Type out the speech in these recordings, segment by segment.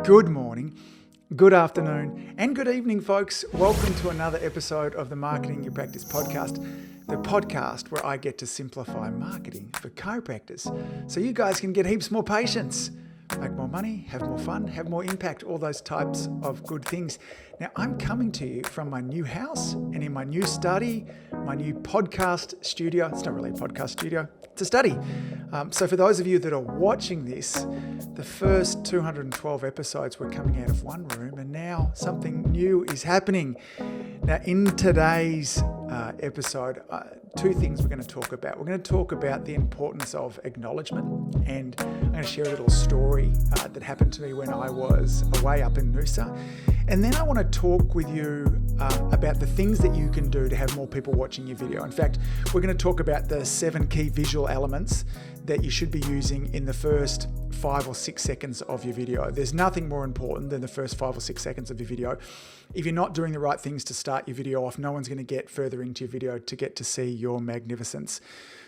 Good morning, good afternoon, and good evening, folks. Welcome to another episode of the Marketing Your Practice podcast, the podcast where I get to simplify marketing for chiropractors so you guys can get heaps more patients, make more money, have more fun, have more impact, all those types of good things. Now, I'm coming to you from my new house and in my new study, my new podcast studio. It's not really a podcast studio, it's a study. So for those of you that are watching this, the first 212 episodes were coming out of one room, and now something new is happening. Now, in today's episode, two things we're going to talk about. We're going to talk about the importance of acknowledgement, and I'm going to share a little story that happened to me when I was away up in Noosa. And then I want to talk with you about the things that you can do to have more people watching your video. In fact, we're going to talk about the 7 key visual elements that you should be using in the first 5 or 6 seconds of your video. There's nothing more important than the first 5 or 6 seconds of your video. If you're not doing the right things to start your video off, no one's going to get further into your video to get to see your magnificence.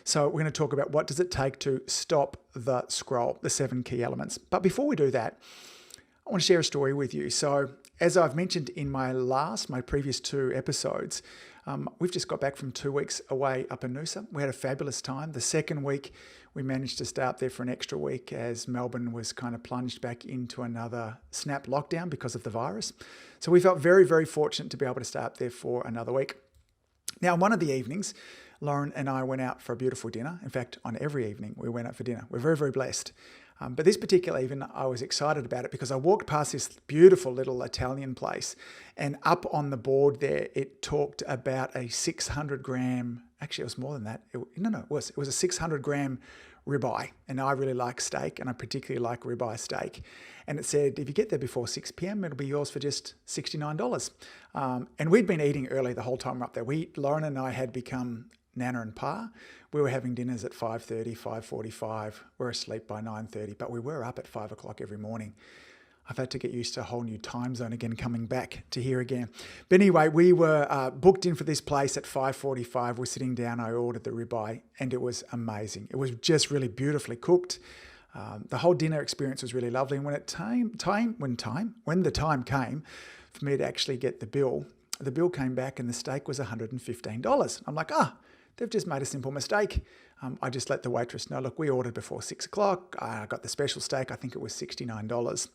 So we're going to talk about what does it take to stop the scroll, the 7 key elements. But before we do that, I want to share a story with you. So as I've mentioned in my previous 2 episodes, we've just got back from 2 weeks away up in Noosa. We had a fabulous time. The second week, we managed to stay up there for an extra week as Melbourne was kind of plunged back into another snap lockdown because of the virus. So we felt very, very fortunate to be able to stay up there for another week. Now, one of the evenings, Lauren and I went out for a beautiful dinner. In fact, on every evening, we went out for dinner. We're very, very blessed. But this particular evening, I was excited about it because I walked past this beautiful little Italian place, and up on the board there, it talked about a 600 gram, actually it was more than that. It was a 600 gram ribeye. And I really like steak, and I particularly like ribeye steak. And it said, if you get there before 6 p.m., it'll be yours for just $69. And we'd been eating early the whole time we're up there. Lauren and I had become Nana and Pa. We were having dinners at 5:30, 5:45. We're asleep by 9:30, but we were up at 5 o'clock every morning. I've had to get used to a whole new time zone again, coming back to here again. But anyway, we were booked in for this place at 5:45. We're sitting down. I ordered the ribeye, and it was amazing. It was just really beautifully cooked. The whole dinner experience was really lovely. And when the time came for me to actually get the bill came back, and the steak was $115. I'm like, they've just made a simple mistake. I just let the waitress know, look, we ordered before 6 o'clock. I got the special steak. I think it was $69.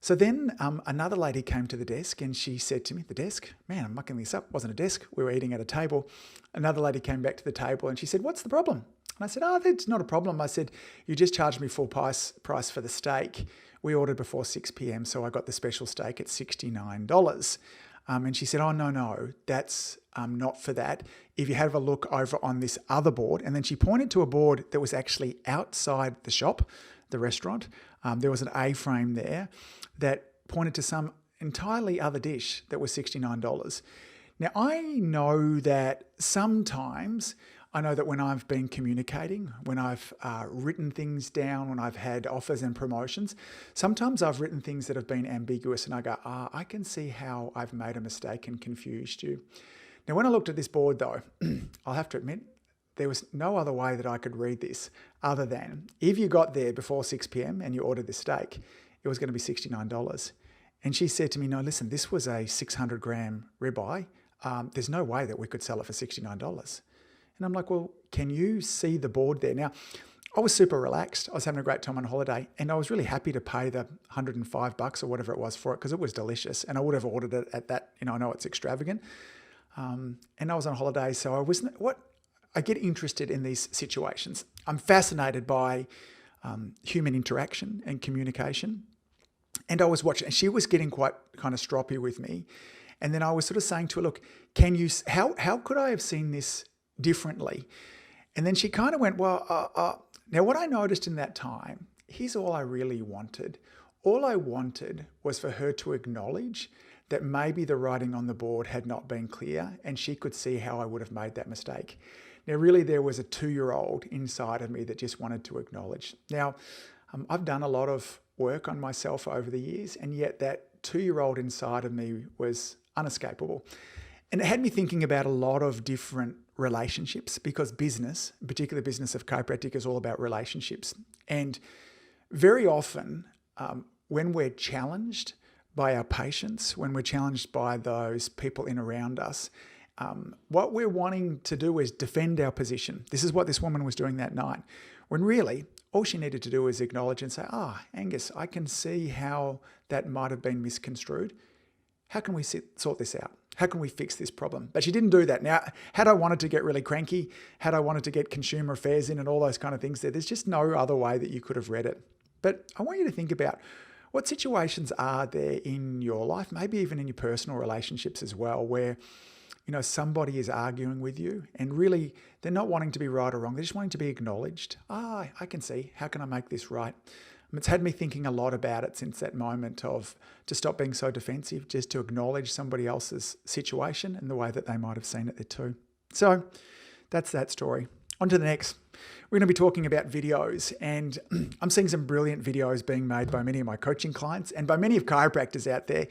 So then another lady came to the desk, and she said to me, the desk, man, I'm mucking this up. It wasn't a desk. We were eating at a table. Another lady came back to the table, and she said, what's the problem? And I said, that's not a problem. I said, you just charged me full price for the steak. We ordered before 6 p.m., so I got the special steak at $69. And she said, no, that's not for that. If you have a look over on this other board, and then she pointed to a board that was actually outside the shop, the restaurant. There was an A-frame there that pointed to some entirely other dish that was $69. Now, I know that when I've been communicating, when I've written things down, when I've had offers and promotions, sometimes I've written things that have been ambiguous, and I go, I can see how I've made a mistake and confused you. Now, when I looked at this board though, I'll have to admit, there was no other way that I could read this other than if you got there before 6 p.m. and you ordered this steak, it was going to be $69. And she said to me, no, listen, this was a 600 gram ribeye. There's no way that we could sell it for $69. And I'm like, well, can you see the board there? Now, I was super relaxed. I was having a great time on holiday, and I was really happy to pay the $105 or whatever it was for it because it was delicious, and I would have ordered it at that. I know it's extravagant. And I was on holiday, so I get interested in these situations. I'm fascinated by human interaction and communication. And I was watching, and she was getting quite kind of stroppy with me. And then I was sort of saying to her, look, how could I have seen this differently? And then she kind of went, now what I noticed in that time, here's all I really wanted. All I wanted was for her to acknowledge that maybe the writing on the board had not been clear, and she could see how I would have made that mistake. Now, really, there was a 2-year-old inside of me that just wanted to acknowledge. Now, I've done a lot of work on myself over the years, and yet that 2-year-old inside of me was unescapable. And it had me thinking about a lot of different relationships, because business, particularly the business of chiropractic, is all about relationships. And very often, when we're challenged by our patients, when we're challenged by those people in around us, what we're wanting to do is defend our position. This is what this woman was doing that night, when really all she needed to do was acknowledge and say, Angus, I can see how that might have been misconstrued. How can we sort this out? How can we fix this problem? But she didn't do that. Now, had I wanted to get really cranky, had I wanted to get consumer affairs in and all those kind of things there's just no other way that you could have read it. But I want you to think about what situations are there in your life, maybe even in your personal relationships as well, where somebody is arguing with you and really they're not wanting to be right or wrong. They're just wanting to be acknowledged. I can see. How can I make this right? It's had me thinking a lot about it since that moment of to stop being so defensive, just to acknowledge somebody else's situation and the way that they might have seen it there too. So that's that story. On to the next. We're going to be talking about videos, and I'm seeing some brilliant videos being made by many of my coaching clients and by many of chiropractors out there.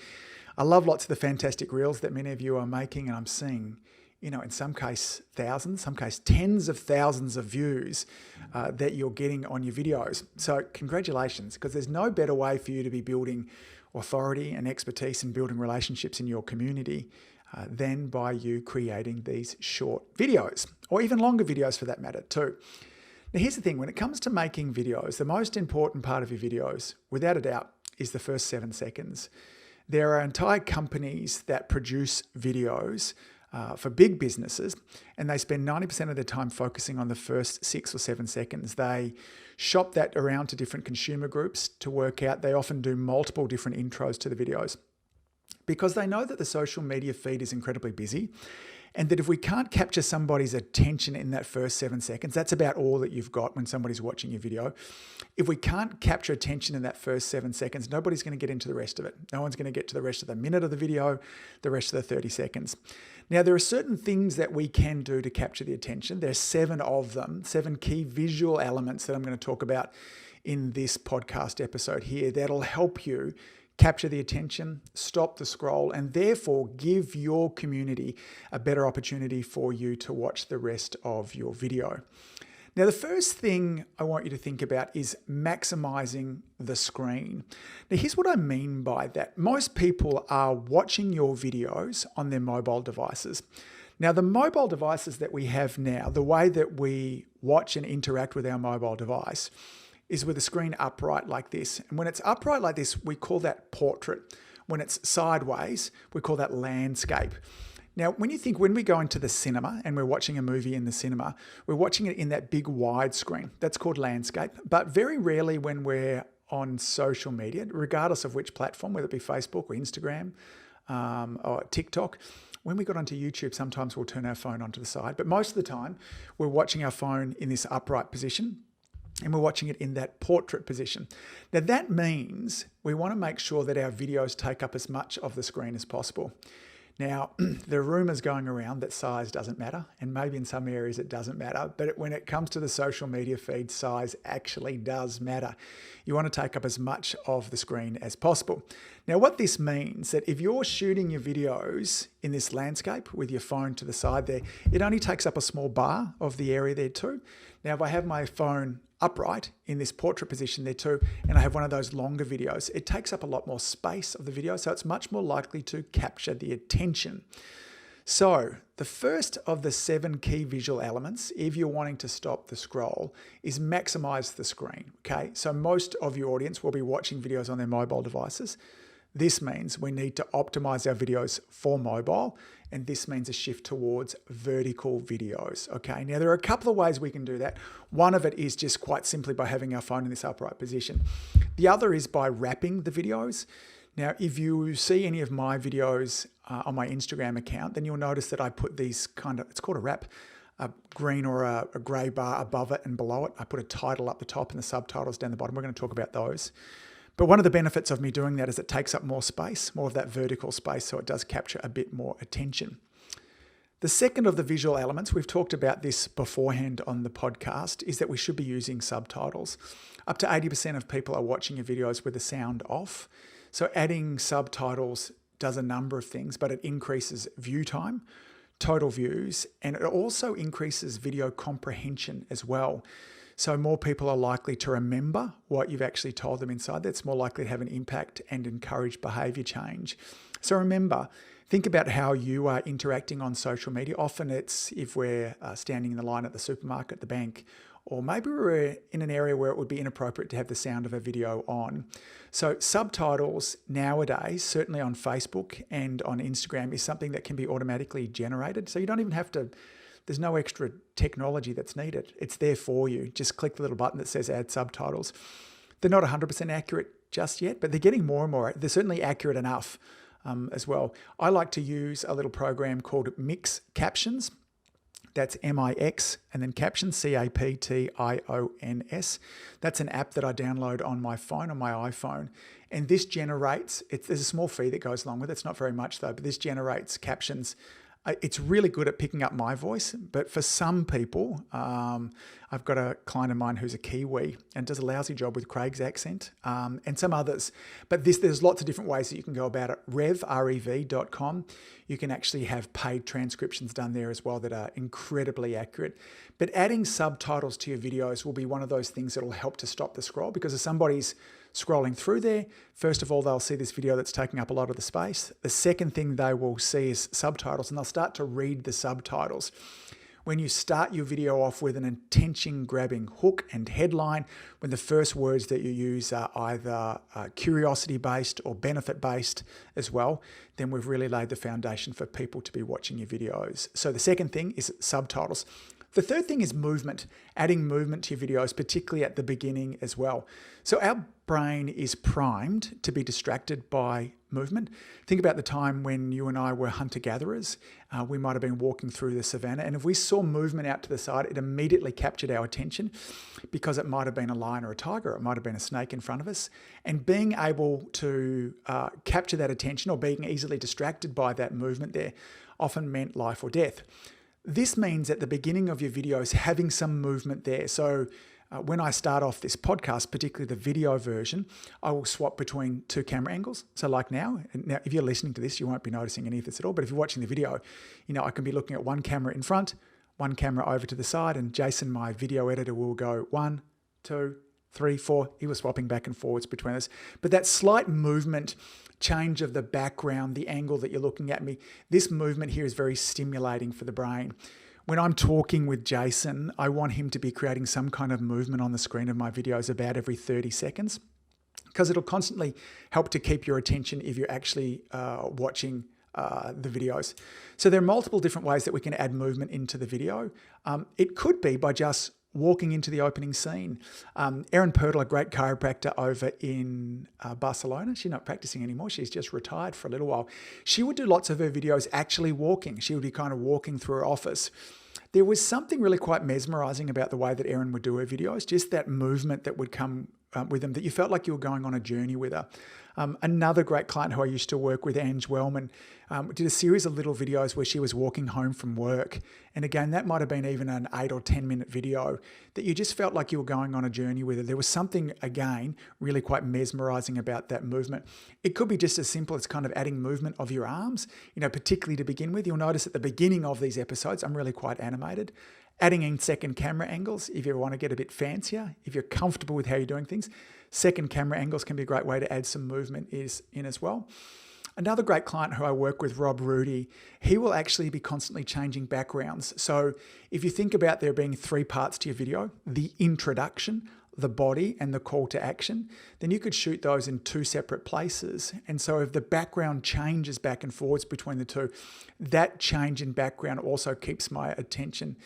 I love lots of the fantastic reels that many of you are making, and I'm seeing, in some case thousands, some case tens of thousands of views that you're getting on your videos. So congratulations, because there's no better way for you to be building authority and expertise and building relationships in your community than by you creating these short videos, or even longer videos for that matter too. Now here's the thing, when it comes to making videos, the most important part of your videos, without a doubt, is the first 7 seconds. There are entire companies that produce videos for big businesses, and they spend 90% of their time focusing on the first 6 or 7 seconds. They shop that around to different consumer groups to work out. They often do multiple different intros to the videos because they know that the social media feed is incredibly busy, and that if we can't capture somebody's attention in that first 7 seconds, that's about all that you've got when somebody's watching your video. If we can't capture attention in that first 7 seconds, nobody's going to get into the rest of it. No one's going to get to the rest of the minute of the video, the rest of the 30 seconds. Now, there are certain things that we can do to capture the attention. There's 7 of them, 7 key visual elements that I'm going to talk about in this podcast episode here that'll help you capture the attention, stop the scroll, and therefore give your community a better opportunity for you to watch the rest of your video. Now, the first thing I want you to think about is maximizing the screen. Now, here's what I mean by that. Most people are watching your videos on their mobile devices. Now, the mobile devices that we have now, the way that we watch and interact with our mobile device is with the screen upright like this. And when it's upright like this, we call that portrait. When it's sideways, we call that landscape. Now, when we go into the cinema and we're watching a movie in the cinema, we're watching it in that big wide screen. That's called landscape. But very rarely when we're on social media, regardless of which platform, whether it be Facebook or Instagram or TikTok, when we got onto YouTube, sometimes we'll turn our phone onto the side. But most of the time, we're watching our phone in this upright position, and we're watching it in that portrait position. Now that means we want to make sure that our videos take up as much of the screen as possible. Now, there are rumors going around that size doesn't matter, and maybe in some areas it doesn't matter, but when it comes to the social media feed, size actually does matter. You want to take up as much of the screen as possible. Now, what this means that if you're shooting your videos in this landscape with your phone to the side there, it only takes up a small bar of the area there too. Now, if I have my phone upright in this portrait position there too, and I have one of those longer videos, it takes up a lot more space of the video, so it's much more likely to capture the attention. So the first of the 7 key visual elements, if you're wanting to stop the scroll, is maximize the screen, okay? So most of your audience will be watching videos on their mobile devices. This means we need to optimize our videos for mobile, and this means a shift towards vertical videos, okay? Now, there are a couple of ways we can do that. One of it is just quite simply by having our phone in this upright position. The other is by wrapping the videos. Now, if you see any of my videos on my Instagram account, then you'll notice that I put these it's called a wrap, a green or a gray bar above it and below it. I put a title up the top and the subtitles down the bottom. We're going to talk about those. But one of the benefits of me doing that is it takes up more space, more of that vertical space, so it does capture a bit more attention. The second of the visual elements, we've talked about this beforehand on the podcast, is that we should be using subtitles. Up to 80% of people are watching your videos with the sound off. So adding subtitles does a number of things, but it increases view time, total views, and it also increases video comprehension as well. So more people are likely to remember what you've actually told them inside. That's more likely to have an impact and encourage behavior change. So remember, think about how you are interacting on social media. Often it's if we're standing in the line at the supermarket, the bank, or maybe we're in an area where it would be inappropriate to have the sound of a video on. So subtitles nowadays, certainly on Facebook and on Instagram, is something that can be automatically generated. So you don't even have to, there's no extra technology that's needed. It's there for you. Just click the little button that says add subtitles. They're not 100% accurate just yet, but they're getting more and more. They're certainly accurate enough as well. I like to use a little program called Mix Captions. That's MIX and then Captions, CAPTIONS. That's an app that I download on my phone, on my iPhone. And this generates, there's a small fee that goes along with it. It's not very much though, but this generates captions. It's really good at picking up my voice, but for some people, I've got a client of mine who's a Kiwi and does a lousy job with Craig's accent, and some others. But there's lots of different ways that you can go about it. rev.com. You can actually have paid transcriptions done there as well that are incredibly accurate. But adding subtitles to your videos will be one of those things that will help to stop the scroll, because if somebody's scrolling through there, first of all, they'll see this video that's taking up a lot of the space. The second thing they will see is subtitles, and they'll start to read the subtitles. When you start your video off with an attention-grabbing hook and headline, when the first words that you use are either curiosity-based or benefit-based as well, then we've really laid the foundation for people to be watching your videos. So the second thing is subtitles. The third thing is movement, adding movement to your videos, particularly at the beginning as well. So our brain is primed to be distracted by movement. Think about the time when you and I were hunter-gatherers. We might have been walking through the savannah, and if we saw movement out to the side, it immediately captured our attention because it might have been a lion or a tiger, it might have been a snake in front of us. And being able to capture that attention or being easily distracted by that movement there often meant life or death. This means at the beginning of your videos, having some movement there. So when I start off this podcast, particularly the video version, I will swap between two camera angles. So like now, if you're listening to this, you won't be noticing any of this at all. But if you're watching the video, I can be looking at one camera in front, one camera over to the side, and Jason, my video editor, will go 1, 2, 3, 4. He was swapping back and forwards between us. But that slight movement, change of the background, the angle that you're looking at me, this movement here is very stimulating for the brain. When I'm talking with Jason, I want him to be creating some kind of movement on the screen of my videos about every 30 seconds, because it'll constantly help to keep your attention if you're actually watching the videos. So there are multiple different ways that we can add movement into the video. It could be by just walking into the opening scene. Erin Purtle, a great chiropractor over in Barcelona, she's not practicing anymore. She's just retired for a little while. She would do lots of her videos actually walking. She would be kind of walking through her office. There was something really quite mesmerizing about the way that Erin would do her videos, just that movement that would come with them, that you felt like you were going on a journey with her. Another great client who I used to work with, Ange Wellman, did a series of little videos where she was walking home from work. And again, that might have been even an 8 or 10 minute video that you just felt like you were going on a journey with her. There was something, again, really quite mesmerizing about that movement. It could be just as simple as kind of adding movement of your arms, particularly to begin with. You'll notice at the beginning of these episodes, I'm really quite animated. Adding in second camera angles, if you want to get a bit fancier, if you're comfortable with how you're doing things, second camera angles can be a great way to add some movement in as well. Another great client who I work with, Rob Rudy, he will actually be constantly changing backgrounds. So if you think about there being 3 parts to your video, the introduction, the body, and the call to action, then you could shoot those in 2 separate places. And so if the background changes back and forwards between the two, that change in background also keeps my attention.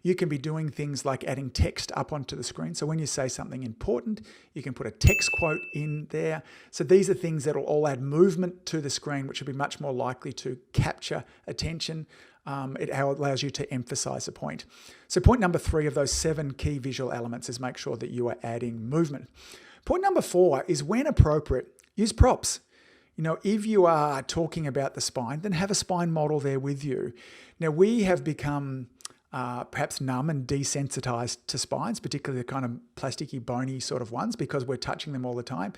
You can be doing things like adding text up onto the screen. So when you say something important, you can put a text quote in there. So these are things that will all add movement to the screen, which will be much more likely to capture attention. It allows you to emphasize a point. So point number 3 of those 7 key visual elements is make sure that you are adding movement. Point number 4 is, when appropriate, use props. If you are talking about the spine, then have a spine model there with you. Now, we have become perhaps numb and desensitized to spines, particularly the kind of plasticky, bony sort of ones, because we're touching them all the time.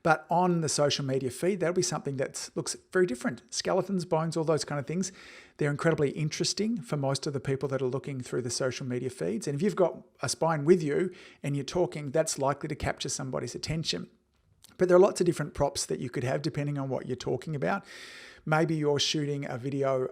But on the social media feed, that'll be something that looks very different. Skeletons, bones, all those kind of things. They're incredibly interesting for most of the people that are looking through the social media feeds. And if you've got a spine with you and you're talking, that's likely to capture somebody's attention. But there are lots of different props that you could have depending on what you're talking about. Maybe you're shooting a video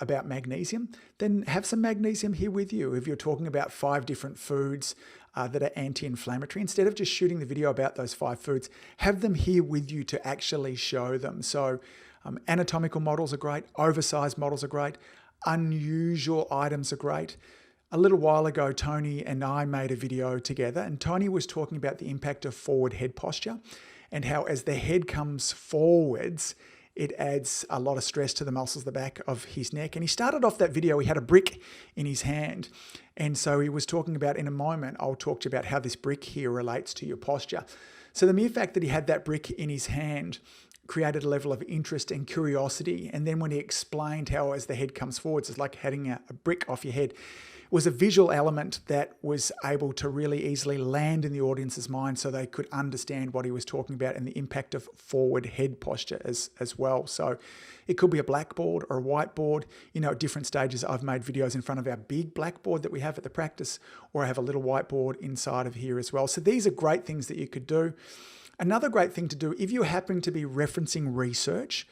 about magnesium, then have some magnesium here with you. If you're talking about 5 different foods that are anti-inflammatory, instead of just shooting the video about those 5 foods, have them here with you to actually show them. So anatomical models are great, oversized models are great, unusual items are great. A little while ago, Tony and I made a video together, and Tony was talking about the impact of forward head posture and how as the head comes forwards, it adds a lot of stress to the muscles at the back of his neck. And he started off that video, he had a brick in his hand. And so he was talking about, in a moment, I'll talk to you about how this brick here relates to your posture. So the mere fact that he had that brick in his hand created a level of interest and curiosity. And then when he explained how as the head comes forwards, it's like having a brick off your head, was a visual element that was able to really easily land in the audience's mind so they could understand what he was talking about and the impact of forward head posture as well. So it could be a blackboard or a whiteboard. You know, at different stages, I've made videos in front of our big blackboard that we have at the practice, or I have a little whiteboard inside of here as well. So these are great things that you could do. Another great thing to do, if you happen to be referencing research,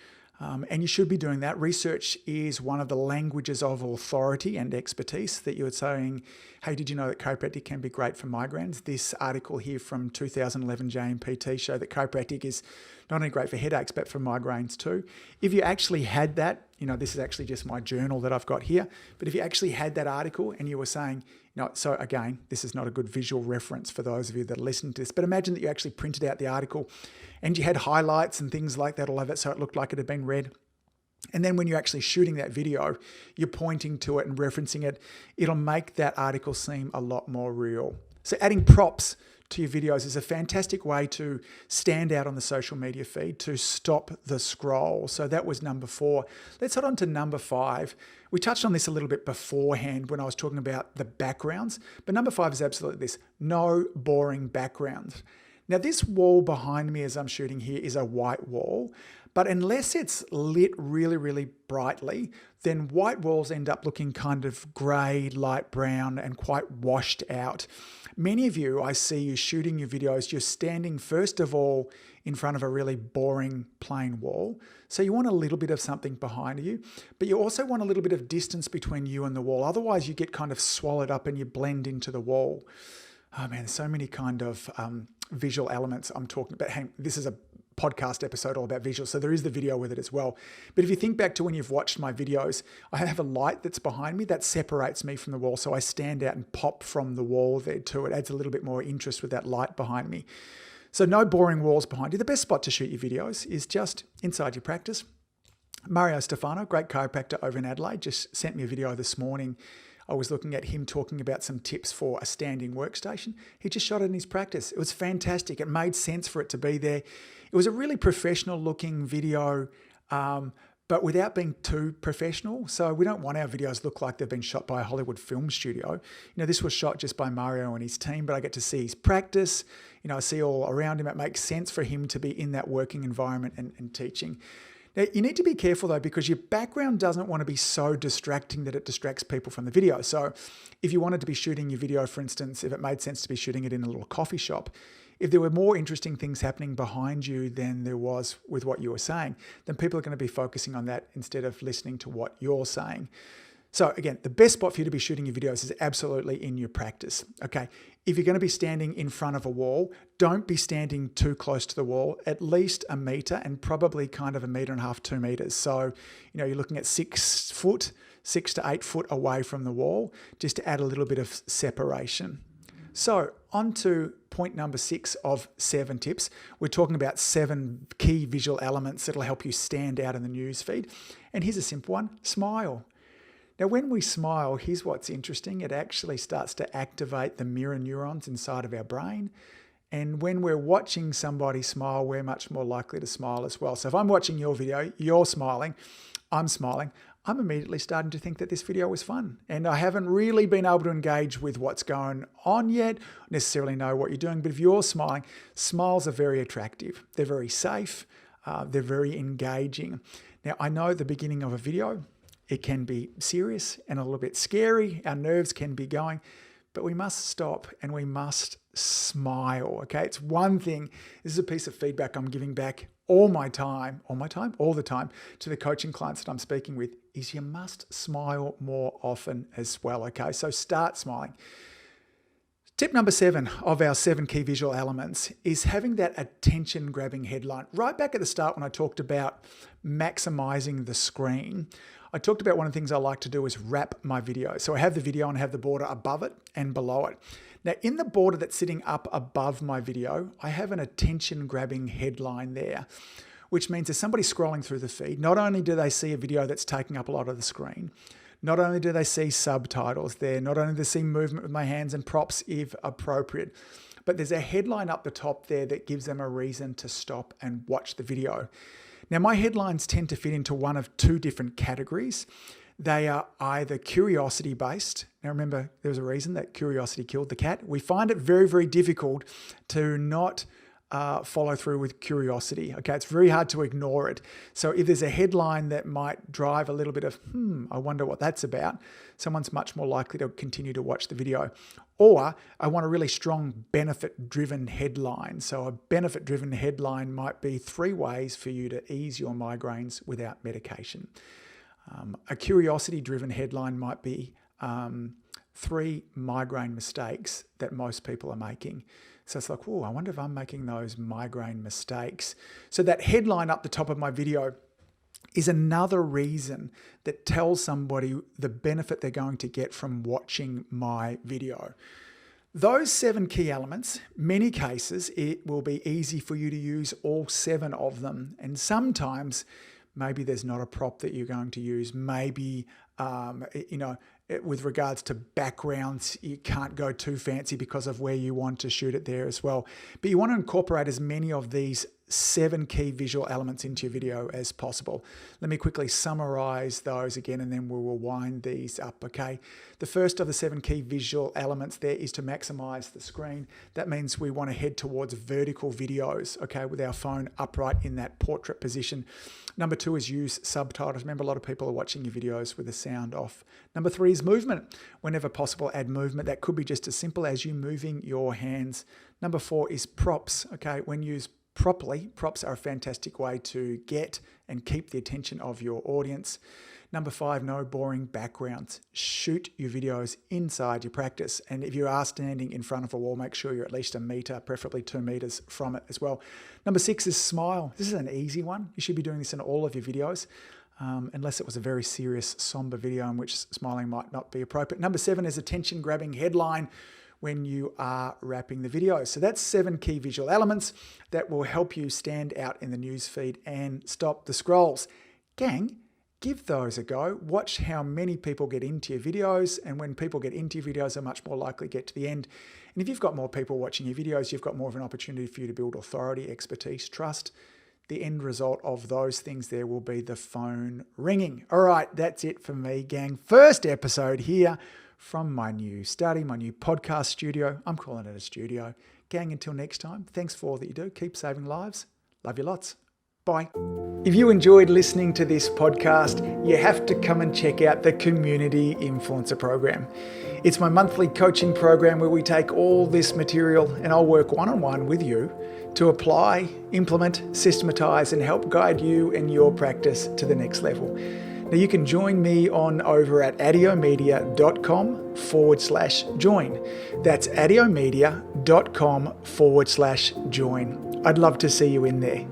and you should be doing that. Research is one of the languages of authority and expertise that you're saying, hey, did you know that chiropractic can be great for migraines? This article here from 2011 JMPT show that chiropractic is not only great for headaches, but for migraines too. If you actually had that, you know, this is actually just my journal that I've got here, but if you actually had that article and you were saying, you know, so again, this is not a good visual reference for those of you that are listening to this, but imagine that you actually printed out the article and you had highlights and things like that all over it so it looked like it had been read. And then when you're actually shooting that video, you're pointing to it and referencing it. It'll make that article seem a lot more real. So adding props to your videos is a fantastic way to stand out on the social media feed, to stop the scroll. So that was number 4. Let's head on to number 5. We touched on this a little bit beforehand when I was talking about the backgrounds, but number 5 is absolutely this: no boring backgrounds. Now this wall behind me as I'm shooting here is a white wall, but unless it's lit really, really brightly, then white walls end up looking kind of grey, light brown, and quite washed out. Many of you, I see you shooting your videos, you're standing first of all in front of a really boring plain wall. So you want a little bit of something behind you, but you also want a little bit of distance between you and the wall. Otherwise you get kind of swallowed up and you blend into the wall. Oh man, there's so many kind of visual elements I'm talking about. Hey, this is a podcast episode all about visuals, so there is the video with it as well. But if you think back to when you've watched my videos, I have a light that's behind me that separates me from the wall, so I stand out and pop from the wall there too. It adds a little bit more interest with that light behind me. So no boring walls behind you. The best spot to shoot your videos is just inside your practice. Mario Stefano, great chiropractor over in Adelaide, just sent me a video this morning. I was looking at him talking about some tips for a standing workstation. He just shot it in his practice. It was fantastic. It made sense for it to be there. It was a really professional looking video, but without being too professional. So we don't want our videos look like they've been shot by a Hollywood film studio. You know, this was shot just by Mario and his team, but I get to see his practice. You know, I see all around him. It makes sense for him to be in that working environment and teaching. Now, you need to be careful though, because your background doesn't want to be so distracting that it distracts people from the video. So if you wanted to be shooting your video, for instance, if it made sense to be shooting it in a little coffee shop, if there were more interesting things happening behind you than there was with what you were saying, then people are going to be focusing on that instead of listening to what you're saying. So again, the best spot for you to be shooting your videos is absolutely in your practice, okay? If you're going to be standing in front of a wall, don't be standing too close to the wall, at least 1 meter and probably kind of 1.5 meters, 2 meters. So, you know, you're looking at 6 to 8 foot away from the wall, just to add a little bit of separation. So on to point number 6 of 7 tips. We're talking about 7 key visual elements that'll help you stand out in the news feed. And here's a simple one: smile. Now, when we smile, here's what's interesting. It actually starts to activate the mirror neurons inside of our brain. And when we're watching somebody smile, we're much more likely to smile as well. So if I'm watching your video, you're smiling, I'm smiling, I'm immediately starting to think that this video was fun. And I haven't really been able to engage with what's going on yet, necessarily know what you're doing. But if you're smiling, smiles are very attractive. They're very safe. They're very engaging. Now, I know at the beginning of a video, it can be serious and a little bit scary. Our nerves can be going, but we must stop and we must smile, okay? It's one thing. This is a piece of feedback I'm giving back all the time to the coaching clients that I'm speaking with, is you must smile more often as well, okay? So start smiling. Tip number 7 of our 7 key visual elements is having that attention-grabbing headline. Right back at the start when I talked about maximizing the screen, I talked about one of the things I like to do is wrap my video. So I have the video and I have the border above it and below it. Now in the border that's sitting up above my video, I have an attention-grabbing headline there, which means if somebody's scrolling through the feed, not only do they see a video that's taking up a lot of the screen, not only do they see subtitles there, not only do they see movement with my hands and props if appropriate, but there's a headline up the top there that gives them a reason to stop and watch the video. Now, my headlines tend to fit into one of 2 different categories. They are either curiosity-based. Now, remember, there was a reason that curiosity killed the cat. We find it very, very difficult to not follow through with curiosity. Okay, it's very hard to ignore it. So if there's a headline that might drive a little bit of, I wonder what that's about, someone's much more likely to continue to watch the video. Or I want a really strong benefit-driven headline. So a benefit-driven headline might be 3 ways for you to ease your migraines without medication. A curiosity-driven headline might be 3 migraine mistakes that most people are making. So it's like, I wonder if I'm making those migraine mistakes. So that headline up the top of my video is another reason that tells somebody the benefit they're going to get from watching my video. Those 7 key elements, many cases, it will be easy for you to use all 7 of them. And sometimes maybe there's not a prop that you're going to use. Maybe, with regards to backgrounds, you can't go too fancy because of where you want to shoot it there as well. But you want to incorporate as many of these 7 key visual elements into your video as possible. Let me quickly summarize those again and then we'll wind these up, okay? The first of the 7 key visual elements there is to maximize the screen. That means we want to head towards vertical videos, okay, with our phone upright in that portrait position. Number 2 is use subtitles. Remember, a lot of people are watching your videos with the sound off. Number 3 is movement. Whenever possible, add movement. That could be just as simple as you moving your hands. Number 4 is props, okay? When used properly, props are a fantastic way to get and keep the attention of your audience. Number 5, no boring backgrounds. Shoot your videos inside your practice. And if you are standing in front of a wall, make sure you're at least 1 meter, preferably 2 meters from it as well. Number 6 is smile. This is an easy one. You should be doing this in all of your videos, unless it was a very serious, somber video in which smiling might not be appropriate. Number 7 is attention-grabbing headline when you are wrapping the video. So that's 7 key visual elements that will help you stand out in the newsfeed and stop the scrolls. Gang, give those a go. Watch how many people get into your videos, and when people get into your videos, they're much more likely to get to the end. And if you've got more people watching your videos, you've got more of an opportunity for you to build authority, expertise, trust. The end result of those things there will be the phone ringing. All right, that's it for me, gang. First episode here from my new study, my new podcast studio. I'm calling it a studio. Gang, until next time, thanks for all that you do. Keep saving lives. Love you lots. Bye. If you enjoyed listening to this podcast, you have to come and check out the Community Influencer Program. It's my monthly coaching program where we take all this material and I'll work one-on-one with you to apply, implement, systematize, and help guide you and your practice to the next level. Now you can join me on over at adiomedia.com/join. That's adiomedia.com/join. I'd love to see you in there.